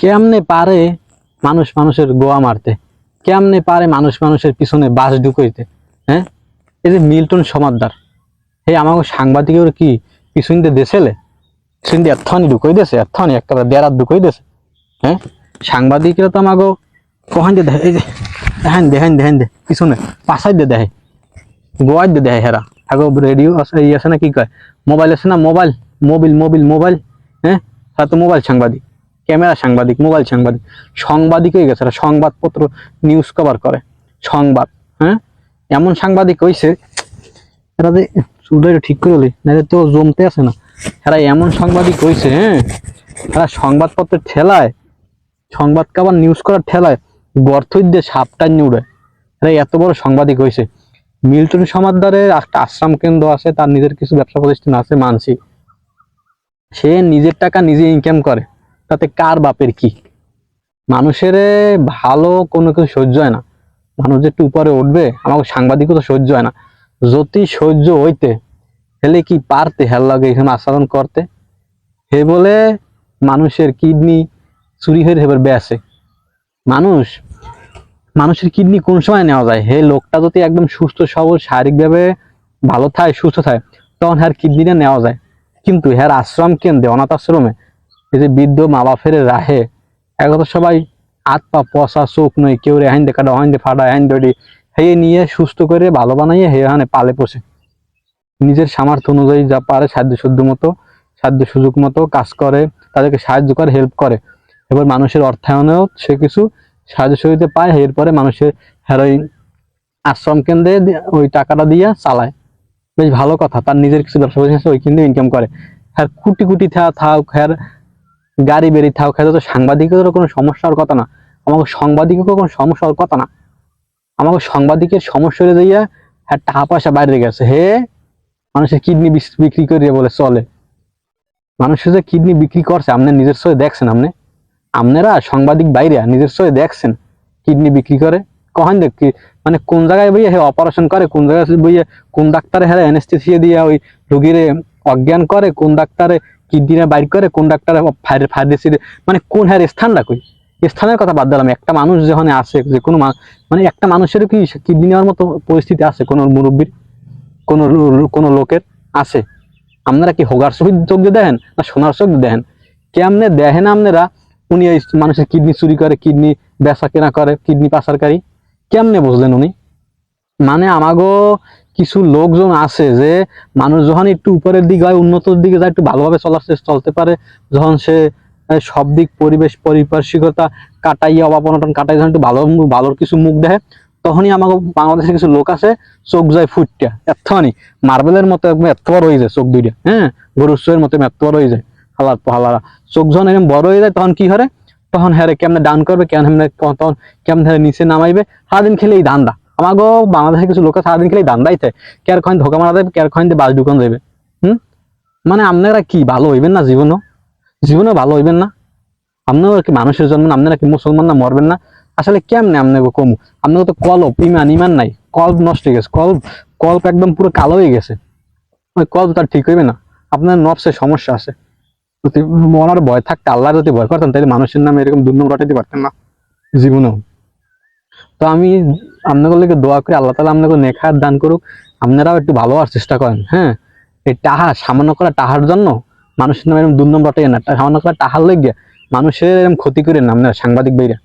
কেমনে পারে মানুষ মানুষের গোয়া মারতে, কেমনে পারে মানুষ মানুষের পিছনে বাস ঢুকাইতে? হ্যাঁ, এই যে মিল্টন সমাদ্দার, হে আমাকে সাংবাদিকের কি পিছন দিয়ে দেশেলে, পিছন দিয়ে এতখানি ঢুকাই দিয়েছে, এতখানি একেবারে দেড়াত ঢুকাই দিয়েছে। হ্যাঁ, সাংবাদিকরা তো আমাকে কখন দিয়ে দেখে, এই যে দেখেন দেখেন দেখেন দে পিছনে পাশাই দিয়ে দেখে, গোয়াই দিয়ে দেখে হেরা আগো রেডিও এই আছে না, কি কয় মোবাইল আছে না, মোবাইল মোবিল মোবিল মোবাইল। হ্যাঁ, তারা তো মোবাইল সাংবাদিক, ক্যামেরা সাংবাদিক, মোবাইল সাংবাদিক, সাংবাদিক হয়ে গেছে, সংবাদপত্র নিউজ কভার করে সংবাদ। হ্যাঁ, এমন সাংবাদিক হইছে এরা যে চুলটা ঠিক করে হলে না তো জমতে আছে না, এরা এমন সাংবাদিক হইছে। হ্যাঁ, এরা সংবাদপত্রের ঠেলায়, সংবাদ কাবার নিউজ করার ঠেলায় গর্থই দিয়ে সাপটা নিয়ে উড়ে, এরা এত বড় সাংবাদিক হয়েছে। মিল্টন সমাদ্দারের একটা আশ্রম কেন্দ্র আছে, তার নিজের কিছু ব্যবসা প্রতিষ্ঠান আছে, মানছি, সে নিজের টাকা নিজে ইনকাম করে, তাতে কার বাপের কি? মানুষের ভালো কোনো কিছু সহ্য হয় না, মানুষ যে একটু উপরে উঠবে আমাকে সাংবাদিকও তো সহ্য হয় না। যদি সহ্য হইতে হেলে কি পারতে হেল লাগে এখানে আচরণ করতে? হে বলে মানুষের কিডনি চুরি হয়ে হেবার বেসে। মানুষ মানুষের কিডনি কোন সময় নেওয়া যায়? হে লোকটা যদি একদম সুস্থ সবল শারীরিকভাবে ভালো থাকে, সুস্থ থাকে, তখন হ্যার কিডনিটা নেওয়া যায়। কিন্তু হ্যার আশ্রম কেন্দ্রে, অনাথ আশ্রমে, এই যে বৃদ্ধ মা বাপের রাহে একথা সবাই হাত পা পচা, চোখ নই, কেউ রেহাইন দে কাটা, হইন দে ফাটা, হ্যান দড়ি হে নিয়ে সুস্থ করে ভালো বানাইয়ে হে হানে পালে পোষে, নিজের সামর্থ্য অনুযায়ী যা পারে সাধ্য শুদ্ধ মতো, সাধ্য সুযোগ মতো কাজ করে, তাদেরকে সাহায্য করে, হেল্প করে। এবার মানুষের অর্থায়নেও সে কিছু সাহায্য সহযোগিতা পায়, এরপরে মানুষের হেরোইন আশ্রম কেন্দ্রে ওই টাকাটা দিয়ে চালায়। বেশ ভালো কথা, তার নিজের কিছু ব্যবসা প্রতিষ্ঠান আছে, ওই কেন্দ্রে ইনকাম করে। হ্যাঁ, কোটি কোটি থাক, হ্যাঁ গাড়ি বেরি থাক, হ্যাঁ তো সাংবাদিকেরও কোনো সমস্যার কথা না, আমাকে সাংবাদিকেরও কোনো সমস্যার কথা না। আমাকে সাংবাদিকের সমস্যা হয়ে যাইয়া হ্যাঁ টাকা পয়সা বাইরে গেছে, হে মানুষের কিডনি বিক্রি করে বলে চলে। মানুষের যে কিডনি বিক্রি করছে আপনার নিজের চোখে দেখছেন? আপনারা সাংবাদিক বাইরে নিজের চোখে দেখছেন কিডনি বিক্রি করে? কখন দেখি মানে কোন জায়গায় বইয়ে অপারেশন করে, কোন জায়গায় বইয়ে কোন ডাক্তারে হ্যাঁ অ্যানেস্থেসিয়া দিয়ে ওই রোগীরে অজ্ঞান করে, কোন ডাক্তারে কিডনিটা বাইর করে, কোন ডাক্তারে ফার্মেসি, মানে কোন হ্যাঁ স্থানটা কই? স্থানের কথা বাদ দিলাম, একটা মানুষ যখন আছে, যে কোনো মানে একটা মানুষের কি কিডনি নেওয়ার মতো পরিস্থিতি আছে কোনো মুরব্বীর, কোনো লোকের আছে? আপনারা কি হোগার চোখ দিয়ে দেখেন না সোনার চোখ দিয়ে দেখেন? কেমনে দেখেন আপনারা উনি এই মানুষের কিডনি চুরি করে, কিডনি বেচা কেনা করে, কিডনি পাচারকারী? কেমনে বুঝলেন উনি? মানে আমাগো কিছু লোকজন আছে যে মানুষ যখন একটু উপরের দিকে হয়, উন্নতর দিকে যায়, একটু ভালোভাবে চলতে পারে, যখন সে সব দিক পরিবেশ পরিপার্শ্বিকতা কাটাইয়া, অভাব অনটন কাটাই, যখন একটু ভালোর কিছু মুখ দেখে, তখনই আমাকে বাংলাদেশে কিছু লোক আছে চোখ যায় ফুটটা এতখানি মার্বেলের মতো একদম এত বড় হয়ে যায় চোখ দুইটা। হ্যাঁ, গরুর চোখের মতো এত বড় হয়ে যায়, হালারা চোখ যখন এরকম বড় হয়ে যায়, তখন কি করে? তখন হ্যাঁ কেমনে ডাউন করবে, তখন কেমন নিচে নামাইবে, সারাদিন খেলে এই ধান্দা। আমাগো বাংলাদেশে কিছু লোক সারাদিন খেলে দান্দাই থাকে, কেয়ার খয়েন ধোকা মারা যাবে, কেয়ার খয়েন দিয়ে বাস ঢুকানো যাবে। মানে আপনারা কি ভালো হইবেন না? জীবনেও ভালো হইবেন না? আপনারা কি মানুষের জন্ম, আপনারা কি মুসলমান না, মরবেন না? আসলে কেমনে আপনাকে কমু? আপনাকে তো কল্প ইমান নাই, কল্প নষ্ট হয়ে গেছে, কল্প একদম পুরো কালো হয়ে গেছে, ওই কল্প তার ঠিক হইবে না। আপনার নফসের সমস্যা আছে। যদি মনার ভয় থাকতে, আল্লাহর যদি ভয় করতেন, তাহলে মানুষের নামে এরকম দুর্নাম রটাইতে পারতেন না জীবনেও। তো আমি আপনাদের লেগে দোয়া করি, আল্লাহ তাআলা আপনাকে নেখায়াত দান করুক, আপনারাও একটু ভালো হওয়ার চেষ্টা করেন। হ্যাঁ, এই সামান্য করা টাহার জন্য মানুষের নামে এরকম দুর্নাম রটাই না, সামান্য করা টাহার লেগে মানুষের এরকম ক্ষতি করেন না আপনারা সাংবাদিক ভাইরা।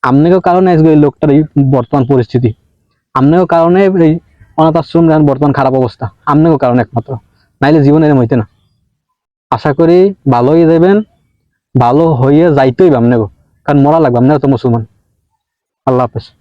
আপনাকেও কারণে এই লোকটার এই বর্তমান পরিস্থিতি, আপনাকেও কারণে এই অনাথ আশ্রম বর্তমান খারাপ অবস্থা, আপনাকেও কারণে একমাত্র, নাইলে জীবন এরকম হইতে না। আশা করি ভালো হয়ে যাবেন, ভালো হইয়া যাইতেই আপনাকেও, কারণ মরা লাগবে, আপনারা তো মুসলমান। আল্লাহ হাফেজ।